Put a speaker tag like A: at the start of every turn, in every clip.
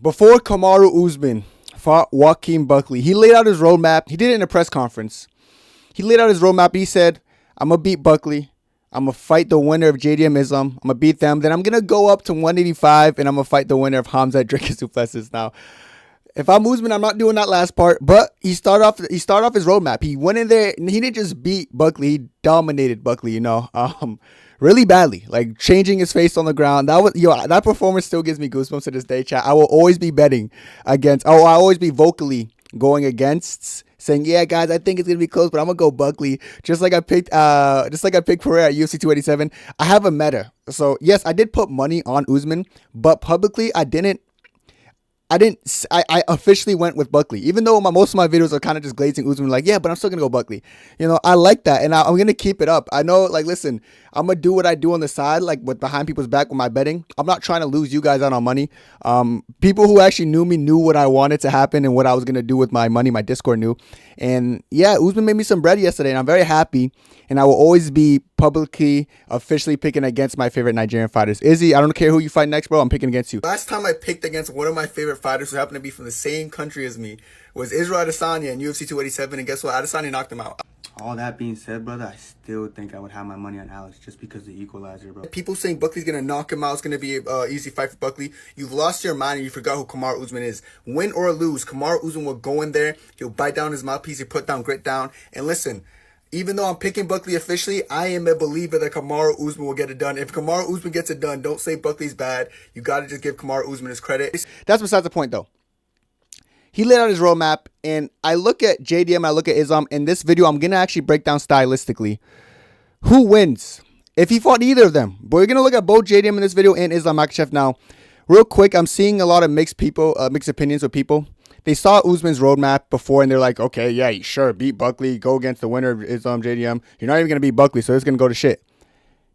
A: Before Kamaru Usman fought Joaquin Buckley, he laid out his roadmap. He did it in a press conference. He laid out his roadmap. He said, I'm going to beat Buckley. I'm going to fight the winner of JDM Islam. I'm going to beat them. Then I'm going to go up to 185, and I'm going to fight the winner of Hamza Dricus Duplessis. Now, if I'm Usman, I'm not doing that last part, but he started off his roadmap. He went in there, and he didn't just beat Buckley. He dominated Buckley, really badly, like changing his face on the ground. That performance still gives me goosebumps to this day, chat. I will always be betting against. I always be vocally going against, saying, yeah, guys, I think it's gonna be close, but I'm gonna go Buckley. Just like I picked Pereira at UFC 287. I have a meta, so yes, I did put money on Usman, but publicly I didn't. I officially went with Buckley, even though most of my videos are kind of just glazing Usman, like, yeah, but I'm still going to go Buckley. I like that, and I'm going to keep it up. I know, like, listen, I'm going to do what I do on the side, like, with behind people's back with my betting. I'm not trying to lose you guys out on money. People who actually knew me knew what I wanted to happen and what I was going to do with my money. My Discord knew. And, yeah, Usman made me some bread yesterday, and I'm very happy, and I will always be publicly, officially picking against my favorite Nigerian fighters. Izzy, I don't care who you fight next, bro. I'm picking against you. Last time I picked against one of my favorite fighters who happened to be from the same country as me was Israel Adesanya in UFC 287, and guess what? Adesanya knocked him out.
B: All that being said, brother, I still think I would have my money on Alex just because of the equalizer, bro.
A: People saying Buckley's going to knock him out. It's going to be an easy fight for Buckley. You've lost your mind and you forgot who Kamaru Usman is. Win or lose, Kamaru Usman will go in there. He'll bite down his mouthpiece. He'll put down, grit down. And listen, even though I'm picking Buckley officially, I am a believer that Kamaru Usman will get it done. If Kamaru Usman gets it done, don't say Buckley's bad. You got to just give Kamaru Usman his credit. That's besides the point, though. He laid out his roadmap, and I look at JDM, I look at Islam. In this video, I'm going to actually break down stylistically who wins if he fought either of them. But we're going to look at both JDM in this video and Islam Makhachev. Now, real quick, I'm seeing a lot of mixed opinions with people. They saw Usman's roadmap before, and they're like, okay, yeah, sure, beat Buckley, go against the winner of Islam, JDM. You're not even going to beat Buckley, so it's going to go to shit.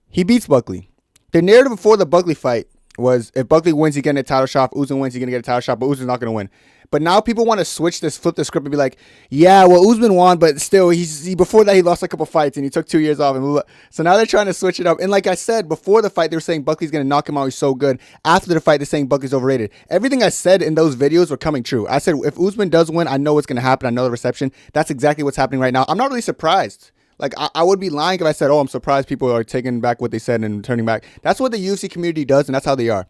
A: He beats Buckley. The narrative before the Buckley fight was if Buckley wins, he's getting a title shot. If Usman wins, he's going to get a title shot, but Usman's not going to win. But now people want to flip the script and be like, yeah, well, Usman won, but still, before that, he lost a couple fights, and he took 2 years off. And so now they're trying to switch it up. And like I said, before the fight, they were saying Buckley's going to knock him out. He's so good. After the fight, they're saying Buckley's overrated. Everything I said in those videos were coming true. I said, if Usman does win, I know what's going to happen. I know the reception. That's exactly what's happening right now. I'm not really surprised. Like, I would be lying if I said, oh, I'm surprised people are taking back what they said and turning back. That's what the UFC community does, and that's how they are.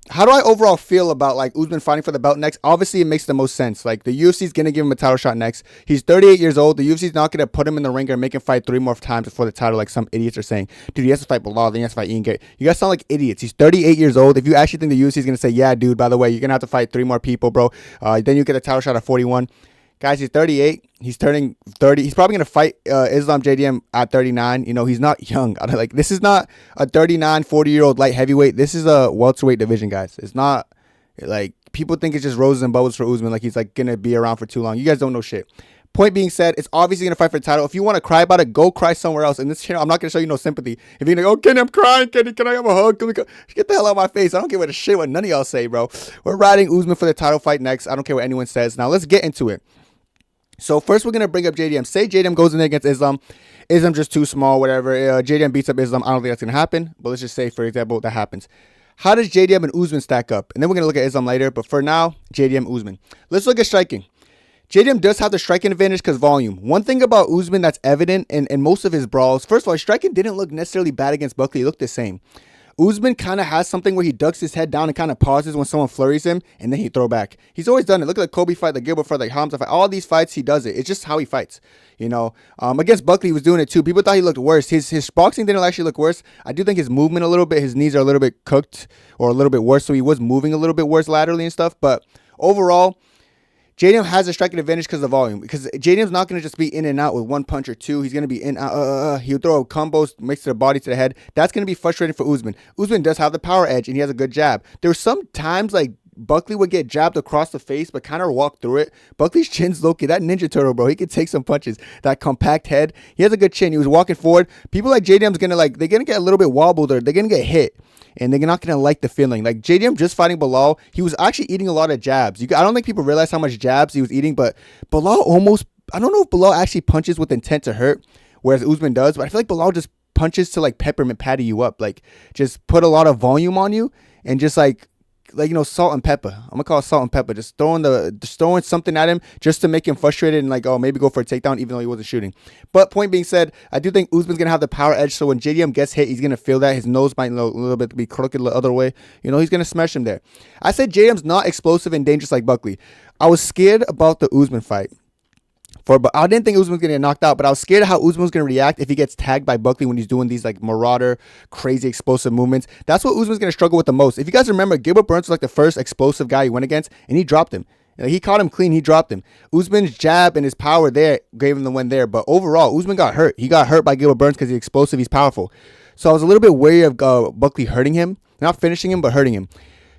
A: How do I overall feel about, like, Usman fighting for the belt next? Obviously, it makes the most sense. Like, the UFC is going to give him a title shot next. He's 38 years old. The UFC is not going to put him in the ring and make him fight 3 more times before the title, like some idiots are saying. Dude, he has to fight Bilal, then he has to fight Ian Gate. You guys sound like idiots. He's 38 years old. If you actually think the UFC is going to say, yeah, dude, by the way, you're going to have to fight 3 more people, bro. Then you get a title shot at 41. Guys, he's 38. He's turning 30. He's probably going to fight Islam JDM at 39. He's not young. Like, this is not a 39, 40-year-old light heavyweight. This is a welterweight division, guys. It's not like people think it's just roses and bubbles for Usman. Like, he's like going to be around for too long. You guys don't know shit. Point being said, it's obviously going to fight for the title. If you want to cry about it, go cry somewhere else. In this channel, I'm not going to show you no sympathy. If you're like, oh, Kenny, I'm crying. Kenny, can I have a hug? Get the hell out of my face. I don't give a shit what none of y'all say, bro. We're riding Usman for the title fight next. I don't care what anyone says. Now, let's get into it. So first, we're going to bring up JDM. Say JDM goes in there against Islam. Islam just too small, whatever. JDM beats up Islam. I don't think that's going to happen. But let's just say, for example, that happens. How does JDM and Usman stack up? And then we're going to look at Islam later. But for now, JDM, Usman. Let's look at striking. JDM does have the striking advantage because volume. One thing about Usman that's evident in most of his brawls, first of all, his striking didn't look necessarily bad against Buckley. It looked the same. Usman kind of has something where he ducks his head down and kind of pauses when someone flurries him, and then he throw back. He's always done it. Look at the Kobe fight, the Gilbert fight, the Hamza fight. All these fights, he does it. It's just how he fights. Against Buckley, he was doing it too. People thought he looked worse. His boxing didn't actually look worse. I do think his movement a little bit, his knees are a little bit cooked or a little bit worse, so he was moving a little bit worse laterally and stuff. But overall, JDM has a striking advantage because of the volume. Because JDM's not going to just be in and out with one punch or two. He's going to be in, he'll throw combos, mix to the body, to the head. That's going to be frustrating for Usman. Usman does have the power edge, and he has a good jab. There were some times, like, Buckley would get jabbed across the face, but kind of walk through it. Buckley's chin's low-key. That Ninja Turtle, bro, he could take some punches. That compact head. He has a good chin. He was walking forward. People like JDM's going to, like, they're going to get a little bit wobbled, or they're going to get hit. And they're not going to like the feeling. Like, JDM just fighting Bilal, he was actually eating a lot of jabs. I don't think people realize how much jabs he was eating, but Bilal almost, I don't know if Bilal actually punches with intent to hurt, whereas Usman does, but I feel like Bilal just punches to, like, peppermint patty you up. Like, just put a lot of volume on you and just, like, salt and pepper. I'm gonna call it salt and pepper. Just throwing something at him just to make him frustrated and maybe go for a takedown even though he wasn't shooting. But point being said, I do think Usman's gonna have the power edge. So when JDM gets hit, he's gonna feel that his nose might a little bit be crooked the other way. He's gonna smash him there. I said JDM's not explosive and dangerous like Buckley. I was scared about the Usman fight. But I didn't think Usman was going to get knocked out, but I was scared of how Usman was going to react if he gets tagged by Buckley when he's doing these marauder, crazy explosive movements. That's what Usman's going to struggle with the most. If you guys remember, Gilbert Burns was the first explosive guy he went against, and he dropped him. He caught him clean, he dropped him. Usman's jab and his power there gave him the win there, but overall, Usman got hurt. He got hurt by Gilbert Burns because he's explosive, he's powerful. So I was a little bit wary of Buckley hurting him, not finishing him, but hurting him.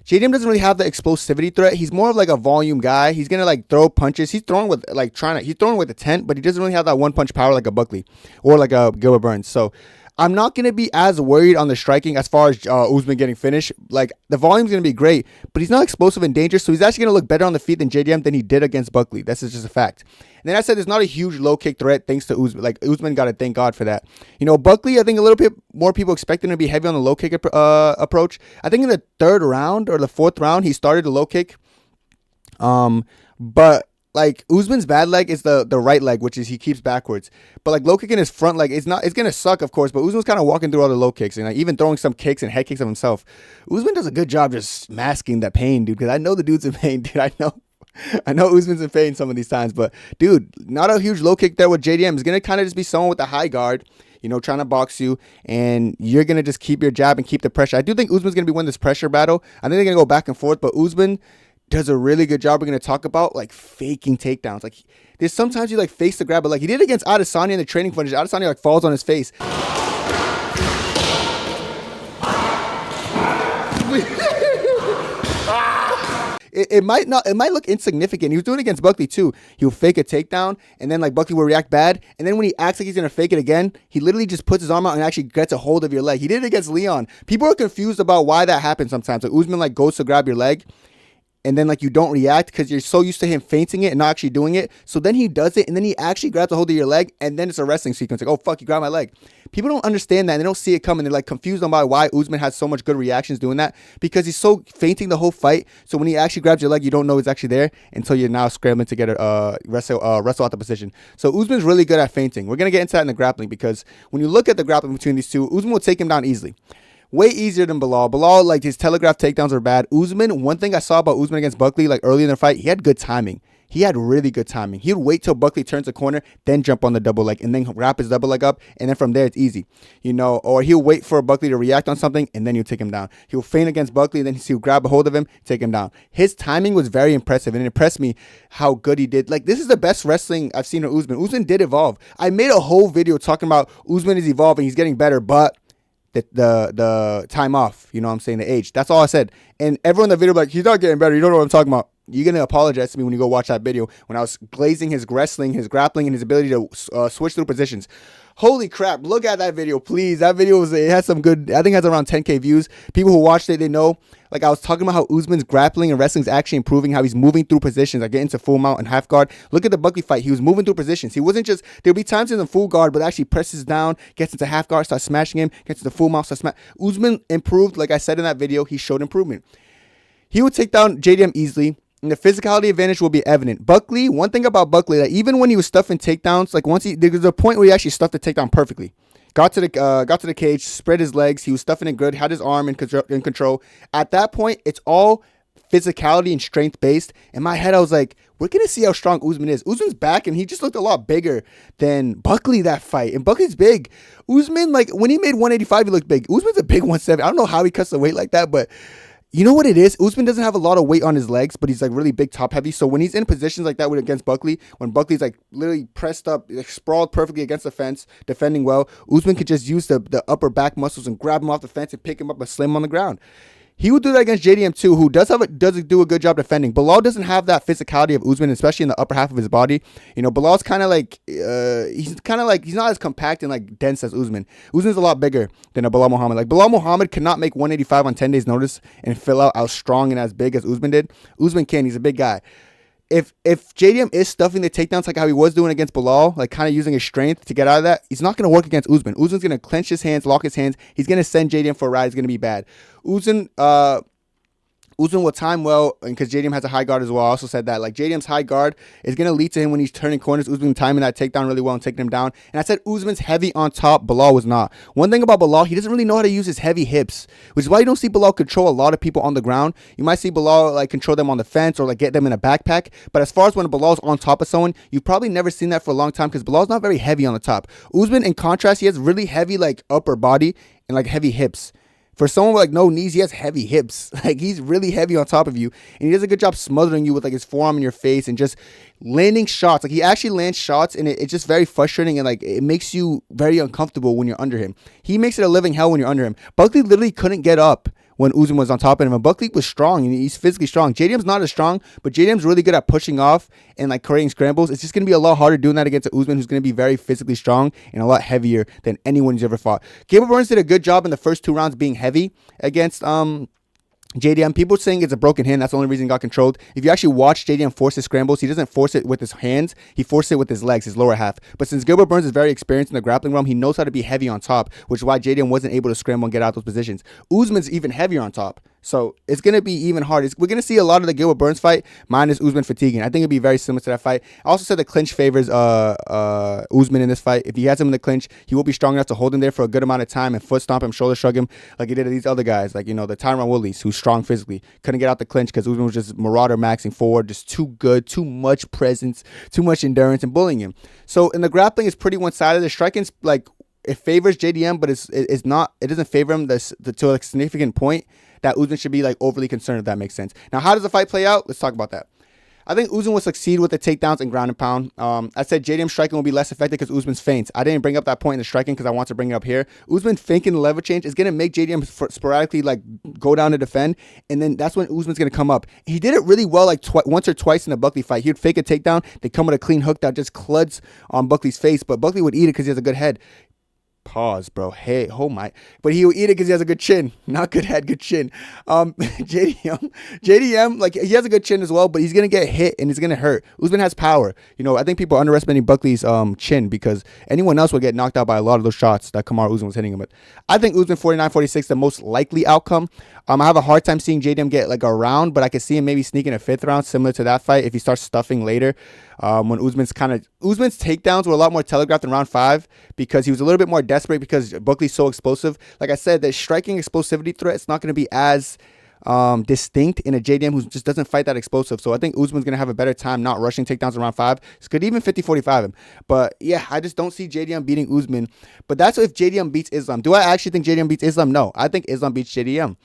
A: JDM doesn't really have the explosivity threat. He's more of a volume guy. He's gonna throw punches. He's throwing with he's throwing with a tent, but he doesn't really have that one punch power like a Buckley or like a Gilbert Burns. So I'm not gonna be as worried on the striking as far as Usman getting finished. The volume's gonna be great, but he's not explosive and dangerous. So he's actually gonna look better on the feet than JDM than he did against Buckley. That's just a fact. And then I said there's not a huge low kick threat thanks to Usman. Usman got to thank God for that. Buckley, I think a little bit more people expected him to be heavy on the low kick approach. I think in the third round or the fourth round, he started the low kick. But Usman's bad leg is the right leg, which is he keeps backwards. But low kick in his front leg, it's gonna suck, of course. But Usman's kind of walking through all the low kicks and even throwing some kicks and head kicks of himself. Usman does a good job just masking that pain, dude. Because I know the dude's in pain, dude. I know Usman's in pain some of these times, but dude, not a huge low kick there with JDM. It's gonna kind of just be someone with a high guard, trying to box you, and you're gonna just keep your jab and keep the pressure. I do think Usman's gonna be winning this pressure battle. I think they're gonna go back and forth, but Usman does a really good job. We're gonna talk about faking takedowns. There's sometimes you face the grab, but he did against Adesanya in the training footage. Adesanya falls on his face. It might look insignificant. He was doing it against Buckley too. He'll fake a takedown, and then Buckley will react bad. And then when he acts like he's gonna fake it again, he literally just puts his arm out and actually gets a hold of your leg. He did it against Leon. People are confused about why that happens sometimes. Usman goes to grab your leg, and then you don't react because you're so used to him feinting it and not actually doing it. So then he does it, and then he actually grabs a hold of your leg, and then it's a wrestling sequence. Oh fuck, you grabbed my leg. People don't understand that, and they don't see it coming. They're confused on why Usman has so much good reactions doing that, because he's so feinting the whole fight. So when he actually grabs your leg, you don't know it's actually there until you're now scrambling to get a wrestle out the position. So Usman's really good at feinting. We're gonna get into that in the grappling, because when you look at the grappling between these two, Usman will take him down easily. Way easier than Bilal. Bilal, his telegraph takedowns are bad. Usman, one thing I saw about Usman against Buckley, early in the fight, he had good timing. He had really good timing. He would wait till Buckley turns the corner, then jump on the double leg, and then wrap his double leg up, and then from there it's easy. Or he'll wait for Buckley to react on something, and then he'll take him down. He'll feint against Buckley, and then he'll grab a hold of him, take him down. His timing was very impressive, and it impressed me how good he did. This is the best wrestling I've seen of Usman. Usman did evolve. I made a whole video talking about Usman is evolving, he's getting better, but the time off, the age. That's all I said. And everyone in the video he's not getting better. You don't know what I'm talking about. You're going to apologize to me when you go watch that video when I was glazing his wrestling, his grappling, and his ability to switch through positions. Holy crap. Look at that video, please. That video it has some good, I think it has around 10K views. People who watched it, they know. I was talking about how Usman's grappling and wrestling is actually improving, how he's moving through positions, getting into full mount and half guard. Look at the Buckley fight. He was moving through positions. He wasn't just, there'll be times in the full guard, but actually presses down, gets into half guard, starts smashing him, gets into full mount, starts smashing. Usman improved, like I said in that video, he showed improvement. He would take down JDM easily, and the physicality advantage will be evident. Buckley, one thing about Buckley, even when he was stuffing takedowns, there was a point where he actually stuffed the takedown perfectly. Got to the cage, spread his legs. He was stuffing it good, had his arm in control. At that point, it's all physicality and strength based. In my head, I was like, we're going to see how strong Usman is. Usman's back, and he just looked a lot bigger than Buckley that fight. And Buckley's big. Usman, when he made 185, he looked big. Usman's a big 170. I don't know how he cuts the weight like that, but you know what it is? Usman doesn't have a lot of weight on his legs, but he's really big top heavy. So when he's in positions like that against Buckley, when Buckley's literally pressed up, sprawled perfectly against the fence, defending well, Usman could just use the upper back muscles and grab him off the fence and pick him up and slam him on the ground. He would do that against JDM too, who does do a good job defending. Bilal doesn't have that physicality of Usman, especially in the upper half of his body. Bilal's kind of he's not as compact and dense as Usman. Usman's a lot bigger than a Bilal Muhammad. Bilal Muhammad cannot make 185 on 10 days notice and fill out as strong and as big as Usman did. Usman can. He's a big guy. If JDM is stuffing the takedowns like how he was doing against Bilal, kind of using his strength to get out of that, it's not going to work against Usman. Usman's going to clench his hands, lock his hands. He's going to send JDM for a ride. It's going to be bad. Usman will time well, and because JDM has a high guard as well. I also said that, like, JDM's high guard is going to lead to him when he's turning corners. Usman timing that takedown really well and taking him down. And I said Usman's heavy on top. Bilal was not. One thing about Bilal, he doesn't really know how to use his heavy hips, which is why you don't see Bilal control a lot of people on the ground. You might see Bilal, like, control them on the fence or, like, get them in a backpack. But as far as when Bilal's on top of someone, you've probably never seen that for a long time because Bilal's not very heavy on the top. Usman, in contrast, he has really heavy, like, upper body and, like, heavy hips. For someone with, like, no knees, he has heavy hips. Like, he's really heavy on top of you. And he does a good job smothering you with, like, his forearm in your face and just landing shots. Like, he actually lands shots, and it's just very frustrating, and, like, it makes you very uncomfortable when you're under him. He makes it a living hell when you're under him. Buckley literally couldn't get up when Usman was on top of him. And Buckley was strong, and he's physically strong. JDM's not as strong, but JDM's really good at pushing off and, like, creating scrambles. It's just going to be a lot harder doing that against Usman, who's going to be very physically strong and a lot heavier than anyone who's ever fought. Gable Burns did a good job in the first 2 rounds being heavy against JDM. People saying it's a broken hand. That's the only reason he got controlled. If you actually watch JDM force his scrambles, he doesn't force it with his hands. He forces it with his legs, his lower half. But since Gilbert Burns is very experienced in the grappling realm, he knows how to be heavy on top, which is why JDM wasn't able to scramble and get out those positions. Usman's even heavier on top. So it's going to be even harder. We're going to see a lot of the Gilbert Burns fight minus Usman fatiguing. I think it'll be very similar to that fight. I also said the clinch favors Usman in this fight. If he has him in the clinch, he will be strong enough to hold him there for a good amount of time and foot stomp him, shoulder shrug him like he did to these other guys, like, you know, the Tyron Woodleys, who's strong physically. Couldn't get out the clinch because Usman was just marauder maxing forward, just too good, too much presence, too much endurance, and bullying him. So in the grappling, it's pretty one-sided. The striking's, like, it favors JDM, but it's not. It doesn't favor him to a significant point that Usman should be, like, overly concerned, if that makes sense. Now, how does the fight play out? Let's talk about that. I think Usman will succeed with the takedowns and ground and pound. I said JDM striking will be less effective because Usman's feints. I didn't bring up that point in the striking because I want to bring it up here. Usman faking the lever change is going to make JDM sporadically, like, go down to defend, and then that's when Usman's going to come up. He did it really well, like, once or twice in the Buckley fight. He would fake a takedown. They come with a clean hook that just cluds on Buckley's face, but Buckley would eat it because he has a good head. Pause, bro. Hey, oh my. But he will eat it because he has a good chin. Not good head, good chin. JDM, like, he has a good chin as well, but he's going to get hit and it's going to hurt. Usman has power. You know, I think people are underestimating Buckley's chin because anyone else would get knocked out by a lot of those shots that Kamaru Usman was hitting him with. I think Usman 49-46, the most likely outcome. I have a hard time seeing JDM get, like, a round, but I could see him maybe sneaking a 5th round, similar to that fight if he starts stuffing later. When Usman's takedowns were a lot more telegraphed in round 5 because he was a little bit more desperate because Buckley's so explosive. Like I said, the striking explosivity threat is not going to be as distinct in a JDM who just doesn't fight that explosive. So I think Usman's going to have a better time not rushing takedowns in round 5. It could even 50-45 him. But yeah, I just don't see JDM beating Usman. But that's if JDM beats Islam. Do I actually think JDM beats Islam? No. I think Islam beats JDM.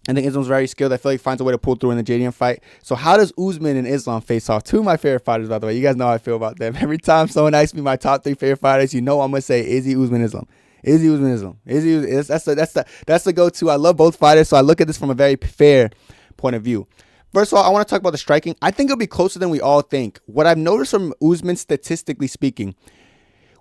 A: I think Islam's very skilled. I feel like he finds a way to pull through in the JDM fight. So how does Usman and Islam face off? 2 of my favorite fighters, by the way. You guys know how I feel about them. Every time someone asks me my top 3 favorite fighters, you know I'm going to say Izzy, Usman, Islam. Izzy, Usman, Islam. That's the go-to. I love both fighters, so I look at this from a very fair point of view. First of all, I want to talk about the striking. I think it'll be closer than we all think. What I've noticed from Usman, statistically speaking,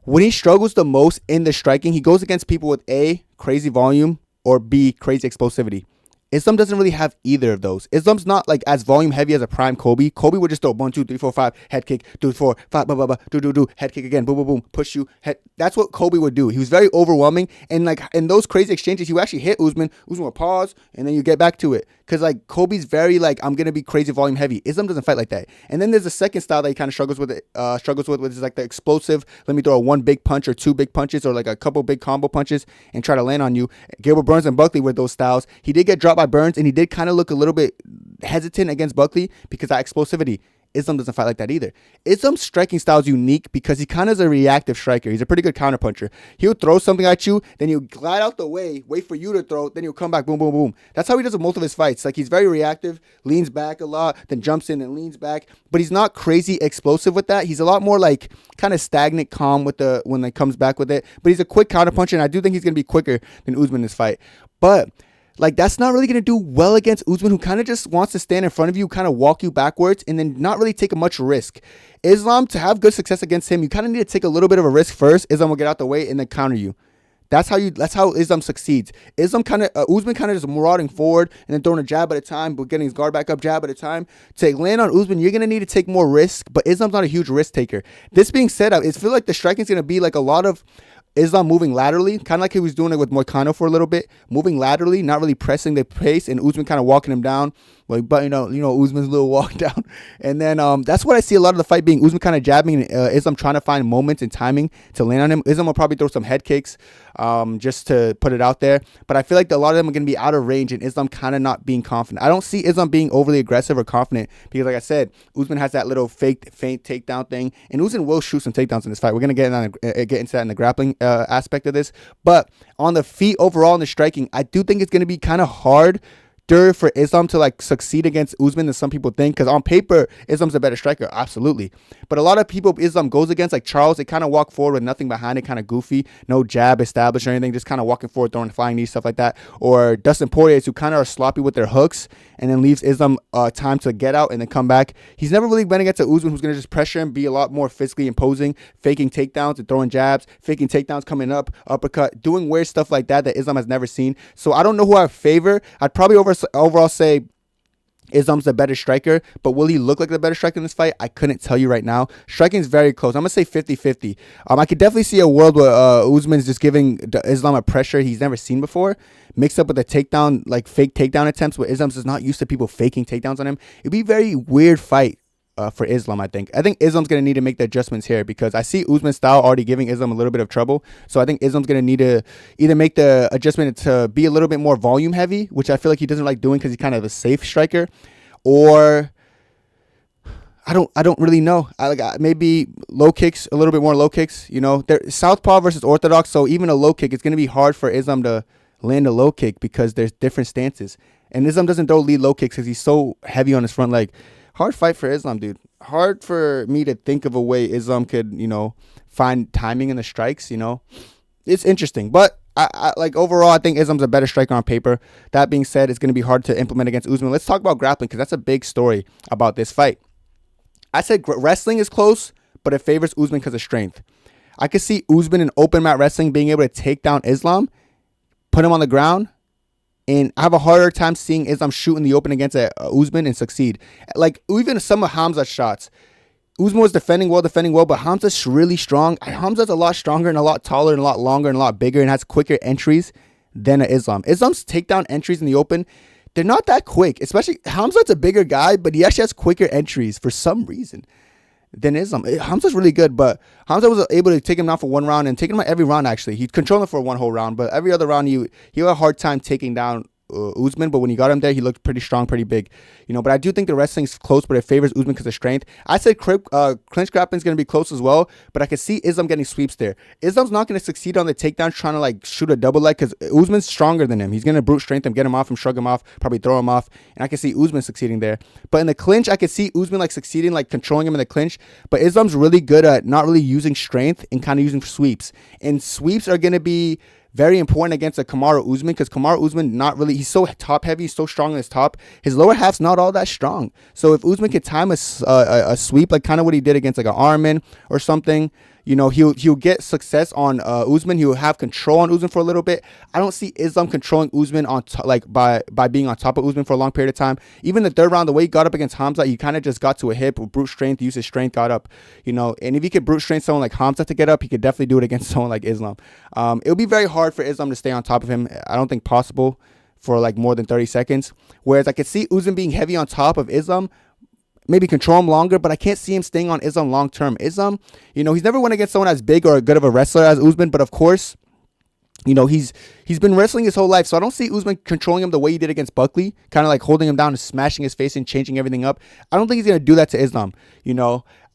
A: when he struggles the most in the striking, he goes against people with A, crazy volume, or B, crazy explosivity. Islam doesn't really have either of those. Islam's not, like, as volume heavy as a prime Kobe. Kobe would just throw 1, 2, 3, 4, 5, head kick, 2, 4, 5, blah, blah, blah, do, head kick again, boom, boom, boom, push you, head. That's what Kobe would do. He was very overwhelming, and, like, in those crazy exchanges, he would actually hit Usman. Usman would pause, and then you get back to it. Because, like, Kobe's very, like, I'm going to be crazy volume heavy. Islam doesn't fight like that. And then there's a second style that he kind of struggles with, which is, like, the explosive, let me throw 1 big punch or 2 big punches or, like, a couple big combo punches and try to land on you. Gilbert Burns and Buckley were those styles. He did get dropped by Burns, and he did kind of look a little bit hesitant against Buckley because of that explosivity. Islam doesn't fight like that either. Islam's striking style is unique because he kind of is a reactive striker. He's a pretty good counterpuncher. He'll throw something at you, then he'll glide out the way, wait for you to throw, then he'll come back, boom, boom, boom. That's how he does with most of his fights. Like, he's very reactive, leans back a lot, then jumps in and leans back. But he's not crazy explosive with that. He's a lot more, like, kind of stagnant, calm with when he comes back with it. But he's a quick counterpuncher, and I do think he's going to be quicker than Usman in this fight. But, like, that's not really going to do well against Usman, who kind of just wants to stand in front of you, kind of walk you backwards, and then not really take much risk. Islam, to have good success against him, you kind of need to take a little bit of a risk first. Islam will get out the way and then counter you. That's how Islam succeeds. Usman kind of just marauding forward and then throwing a jab at a time, but getting his guard back up, jab at a time. To land on Usman, you're going to need to take more risk, but Islam's not a huge risk taker. This being said, I feel like the striking is going to be like a lot of Islam moving laterally, kind of like he was doing it with Moicano for a little bit, moving laterally, not really pressing the pace, and Usman kind of walking him down. Like, but Usman's little walk down, and then that's what I see a lot of the fight being. Usman kind of jabbing, and Islam trying to find moments and timing to land on him. Islam will probably throw some head kicks, just to put it out there. But I feel like a lot of them are going to be out of range, and Islam kind of not being confident. I don't see Islam being overly aggressive or confident because, like I said, Usman has that little faint takedown thing, and Usman will shoot some takedowns in this fight. We're gonna get into that in the grappling aspect of this, but on the feet overall in the striking, I do think it's gonna be kind of hard for Islam to like succeed against Usman than some people think, because on paper Islam's a better striker, absolutely, but a lot of people Islam goes against, like Charles, they kind of walk forward with nothing behind it, kind of goofy, no jab established or anything, just kind of walking forward, throwing flying knees, stuff like that. Or Dustin Poirier, who kind of are sloppy with their hooks and then leaves Islam time to get out and then come back. He's never really been against a Usman who's going to just pressure him, be a lot more physically imposing, faking takedowns and throwing jabs, faking takedowns, coming up, uppercut, doing weird stuff like that Islam has never seen. So I don't know who I favor. I'd probably overall say Islam's the better striker, but will he look like the better striker in this fight? I couldn't tell you right now. Striking is very close. I'm going to say 50-50. I could definitely see a world where Usman is just giving Islam a pressure he's never seen before, mixed up with a takedown, like fake takedown attempts where Islam's just not used to people faking takedowns on him. It'd be a very weird fight for Islam, I think. I think Islam's going to need to make the adjustments here because I see Usman's style already giving Islam a little bit of trouble. So I think Islam's going to need to either make the adjustment to be a little bit more volume heavy, which I feel like he doesn't like doing because he's kind of a safe striker, or I don't really know. Maybe low kicks, a little bit more low kicks. They're southpaw versus orthodox, so even a low kick, it's going to be hard for Islam to land a low kick because there's different stances. And Islam doesn't throw lead low kicks because he's so heavy on his front leg. Hard fight for Islam, dude. Hard for me to think of a way Islam could, find timing in the strikes, It's interesting. But I like overall, I think Islam's a better striker on paper. That being said, it's going to be hard to implement against Usman. Let's talk about grappling because that's a big story about this fight. I said wrestling is close, but it favors Usman because of strength. I could see Usman in open mat wrestling being able to take down Islam, put him on the ground, and I have a harder time seeing Islam shoot in the open against Usman and succeed. Like, even some of Hamza's shots, Usman was defending well, but Hamza's really strong. Hamza's a lot stronger and a lot taller and a lot longer and a lot bigger and has quicker entries than Islam. Islam's takedown entries in the open, they're not that quick. Especially, Hamza's a bigger guy, but he actually has quicker entries for some reason than Islam. Hamza's really good, but Hamza was able to take him down for one round and take him out every round, actually. He'd control him for one whole round, but every other round, he had a hard time taking down Usman, but when he got him there, he looked pretty strong, pretty big. But I do think the wrestling's close, but it favors Usman because of strength. I said clinch grappling's going to be close as well, but I could see Islam getting sweeps there. Islam's not going to succeed on the takedown trying to shoot a double leg because Usman's stronger than him. He's going to brute strength him, get him off him, shrug him off, probably throw him off, and I can see Usman succeeding there. But in the clinch, I could see Usman succeeding, controlling him in the clinch, but Islam's really good at not really using strength and kind of using sweeps. And sweeps are going to be very important against a Kamaru Usman because Kamaru Usman he's so top heavy, he's so strong in his top. His lower half's not all that strong. So if Usman could time a sweep, kind of what he did against an Arman or something, he'll get success on Usman. He'll have control on Usman for a little bit. I don't see Islam controlling Usman on by being on top of Usman for a long period of time. Even the third round, the way he got up against Hamza, he kind of just got to a hip with brute strength, used his strength, got up. And if he could brute strength someone like Hamza to get up, he could definitely do it against someone like Islam. It'll be very hard for Islam to stay on top of him. I don't think possible for more than 30 seconds. Whereas I could see Usman being heavy on top of Islam, maybe control him longer, but I can't see him staying on Islam long term. Islam, he's never went against someone as big or good of a wrestler as Usman, but of course, he's been wrestling his whole life, so I don't see Usman controlling him the way he did against Buckley, kind of holding him down and smashing his face and changing everything up. I don't think he's gonna do that to Islam.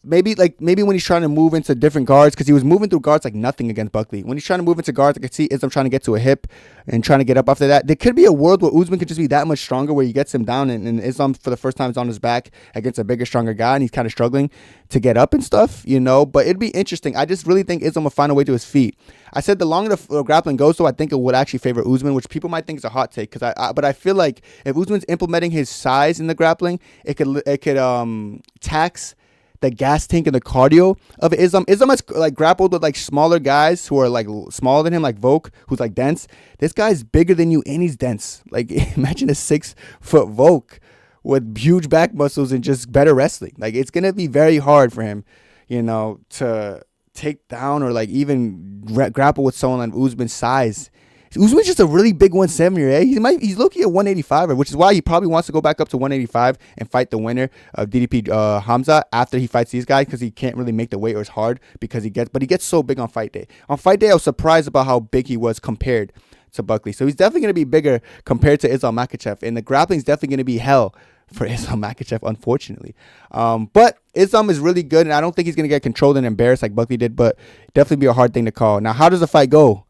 A: Maybe when he's trying to move into different guards, because he was moving through guards like nothing against Buckley. When he's trying to move into guards, I could see Islam trying to get to a hip and trying to get up after that. There could be a world where Usman could just be that much stronger, where he gets him down and Islam for the first time is on his back against a bigger, stronger guy, and he's kind of struggling to get up and stuff, But it'd be interesting. I just really think Islam will find a way to his feet. I said the longer the grappling goes, though, I think it would actually favor Usman, which people might think is a hot take, but I feel like if Usman's implementing his size in the grappling, it could tax the gas tank and the cardio of Islam. Islam has grappled with smaller guys who are smaller than him, like Volk, who's dense. This guy's bigger than you and he's dense. Imagine a 6-foot Volk with huge back muscles and just better wrestling. It's gonna be very hard for him, to take down or like even grapple with someone like Usman's size. Usman's just a really big 170er, eh? He's low-key a 185er, which is why he probably wants to go back up to 185 and fight the winner of DDP Hamza after he fights these guys, because he can't really make the weight, or it's hard because he gets so big on fight day. On fight day, I was surprised about how big he was compared to Buckley. So he's definitely going to be bigger compared to Islam Makhachev, and the grappling is definitely going to be hell for Islam Makhachev, unfortunately. But Islam is really good, and I don't think he's going to get controlled and embarrassed like Buckley did, but definitely be a hard thing to call. Now, how does the fight go?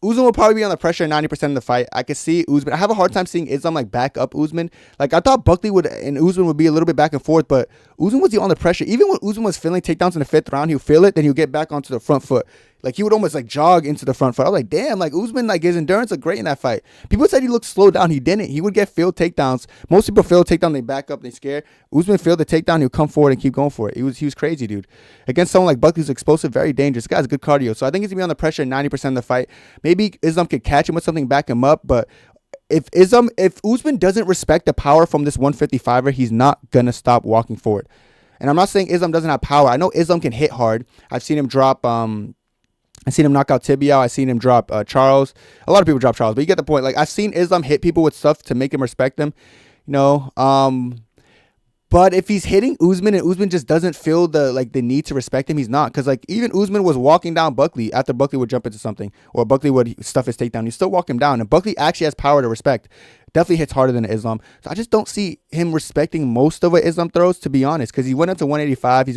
A: Usman will probably be under pressure 90% of the fight. I could see Usman. I have a hard time seeing Islam like back up Usman. Like, I thought Buckley and Usman would be a little bit back and forth, but Usman was under pressure. Even when Usman was feeling takedowns in the 5th round, he'll feel it, then he'll get back onto the front foot. Like, he would almost like jog into the front foot. I was like, damn, like Usman, like his endurance looked great in that fight. People said he looked slowed down. He didn't. He would get failed takedowns. Most people fail takedown, they back up, they scare. Usman failed the takedown, he'll come forward and keep going for it. He was crazy, dude. Against someone like Buckley, who's explosive, very dangerous. This guy's good cardio. So I think he's gonna be under pressure 90% of the fight. Maybe Islam could catch him with something, back him up, but if Usman doesn't respect the power from this 155er, he's not gonna stop walking forward. And I'm not saying Islam doesn't have power. I know Islam can hit hard. I've seen him drop I've seen him knock out Tibiao. I've seen him drop Charles. A lot of people drop Charles, but you get the point. Like, I've seen Islam hit people with stuff to make him respect them, you know. But if he's hitting Usman and Usman just doesn't feel the need to respect him, he's not. Because like even Usman was walking down Buckley after Buckley would jump into something, or Buckley would stuff his takedown. He still walk him down, and Buckley actually has power to respect. Definitely hits harder than Islam. So I just don't see him respecting most of what Islam throws, to be honest. Because he went up to 185. He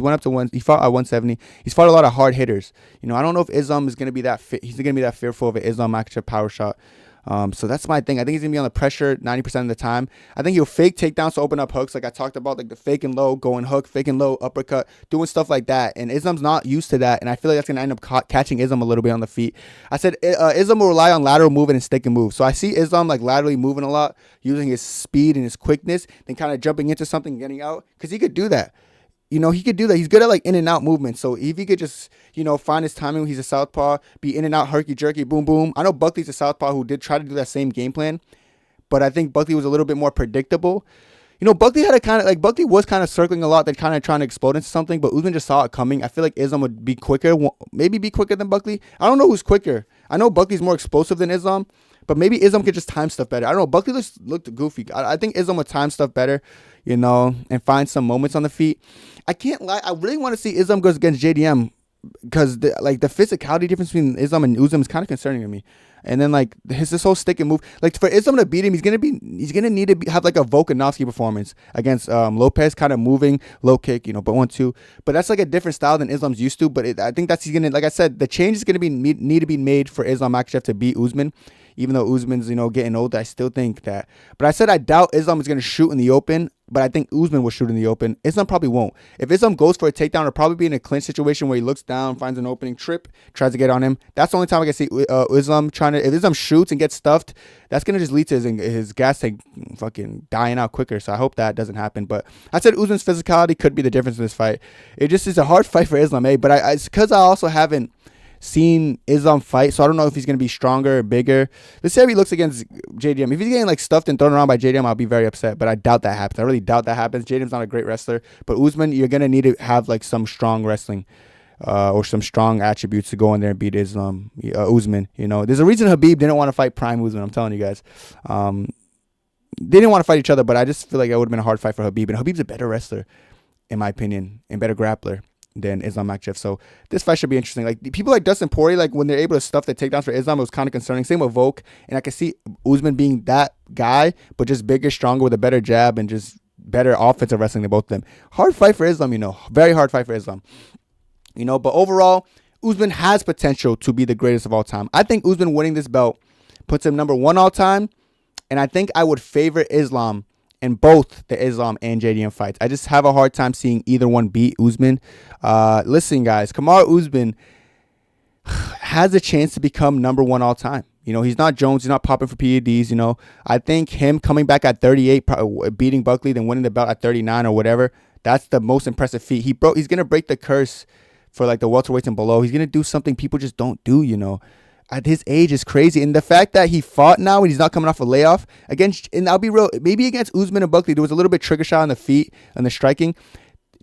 A: fought at 170. He's fought a lot of hard hitters. You know, I don't know if Islam is gonna be that he's gonna be that fearful of an Islam Makhachev power shot. So that's my thing. I think he's gonna be under pressure 90% of the time. I think he'll fake takedowns to open up hooks, like I talked about, like the fake and low, going hook, fake and low, uppercut, doing stuff like that. And Islam's not used to that, and I feel like that's gonna end up catching Islam a little bit on the feet. I said Islam will rely on lateral movement and stick and move. So I see Islam like laterally moving a lot, using his speed and his quickness, then kind of jumping into something and getting out, because he could do that. You know, he could do that. He's good at like in and out movement. So if he could just, you know, find his timing, he's a southpaw, be in and out, herky jerky, boom, boom. I know Buckley's a southpaw who did try to do that same game plan, but I think Buckley was a little bit more predictable. You know, Buckley Buckley was kind of circling a lot, then kind of trying to explode into something, but Usman just saw it coming. I feel like Islam would be quicker, maybe be quicker than Buckley. I don't know who's quicker. I know Buckley's more explosive than Islam, but maybe Islam could just time stuff better. I don't know. Buckley looked goofy. I think Islam would time stuff better, you know, and find some moments on the feet. I can't lie. I really want to see Islam goes against JDM, because the physicality difference between Islam and Usman is kind of concerning to me. And then like this whole stick and move, like for Islam to beat him, he's gonna need to have like a Volkanovski performance against Lopez, kind of moving low kick, you know, but 1-2. But that's like a different style than Islam's used to. But I think he's gonna, like I said, the change is gonna need to be made for Islam Makhachev to beat Usman. Even though Usman's, you know, getting older, I still think that. But I said I doubt Islam is going to shoot in the open, but I think Usman will shoot in the open. Islam probably won't. If Islam goes for a takedown, it'll probably be in a clinch situation where he looks down, finds an opening, tries to get on him. That's the only time I can see Islam trying to. If Islam shoots and gets stuffed, that's going to just lead to his gas tank fucking dying out quicker. So I hope that doesn't happen. But I said Usman's physicality could be the difference in this fight. It just is a hard fight for Islam, But it's because I also haven't seen Islam fight, so I don't know if he's going to be stronger or bigger. Let's say if he looks against JDM. If he's getting like stuffed and thrown around by JDM, I'll be very upset, but I doubt that happens. I really doubt that happens. JDM's not a great wrestler, but Usman, you're going to need to have like some strong wrestling or some strong attributes to go in there and beat Usman. You know, there's a reason Khabib didn't want to fight Prime Usman. I'm telling you guys. They didn't want to fight each other, but I just feel like it would have been a hard fight for Khabib, and Khabib's a better wrestler, in my opinion, and better grappler than Islam Makhachev. So this fight should be interesting. Like people like Dustin Poirier, like when they're able to stuff the takedowns for Islam, it was kind of concerning. Same with Volk, and I can see Usman being that guy, but just bigger, stronger, with a better jab and just better offensive wrestling than both of them. Hard fight for Islam, you know, very hard fight for Islam, you know. But overall, Usman has potential to be the greatest of all time. I think Usman winning this belt puts him number 1 all time, and I think I would favor Islam in both the Islam and JDM fights. I just have a hard time seeing either one beat Usman. Listen, guys, Kamaru Usman has a chance to become number 1 all time. You know, he's not Jones. He's not popping for PEDs. You know, I think him coming back at 38, beating Buckley, then winning the belt at 39 or whatever, that's the most impressive feat. He's going to break the curse for like the welterweights and below. He's going to do something people just don't do, you know. At his age is crazy. And the fact that he fought now and he's not coming off a layoff against, and I'll be real, maybe against Usman and Buckley, there was a little bit trigger shot on the feet and the striking.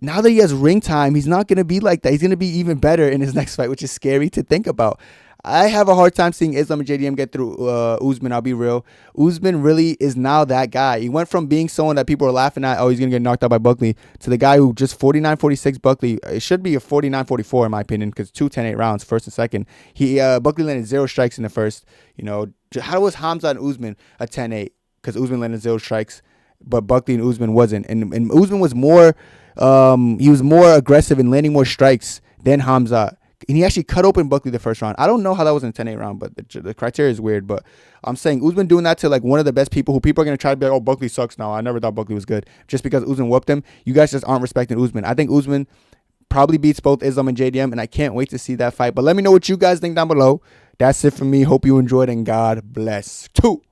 C: now that he has ring time, he's not going to be like that. He's going to be even better in his next fight, which is scary to think about. I have a hard time seeing Islam and JDM get through Usman. I'll be real. Usman really is now that guy. He went from being someone that people were laughing at, oh, he's going to get knocked out by Buckley, to the guy who just 49-46 Buckley. It should be a 49-44 in my opinion, because 2 10-8 rounds, first and second. Buckley landed 0 strikes in the first. How was Hamza and Usman a 10-8? Because Usman landed 0 strikes, but Buckley and Usman wasn't. And Usman was more, he was more aggressive and landing more strikes than Hamza. And he actually cut open Buckley the first round. I don't know how that was in a 10-8 round, but the criteria is weird. But I'm saying Usman doing that to like one of the best people who people are going to try to be like, oh, Buckley sucks now. I never thought Buckley was good. Just because Usman whooped him, you guys just aren't respecting Usman. I think Usman probably beats both Islam and JDM, and I can't wait to see that fight. But let me know what you guys think down below. That's it for me. Hope you enjoyed, and God bless. 2.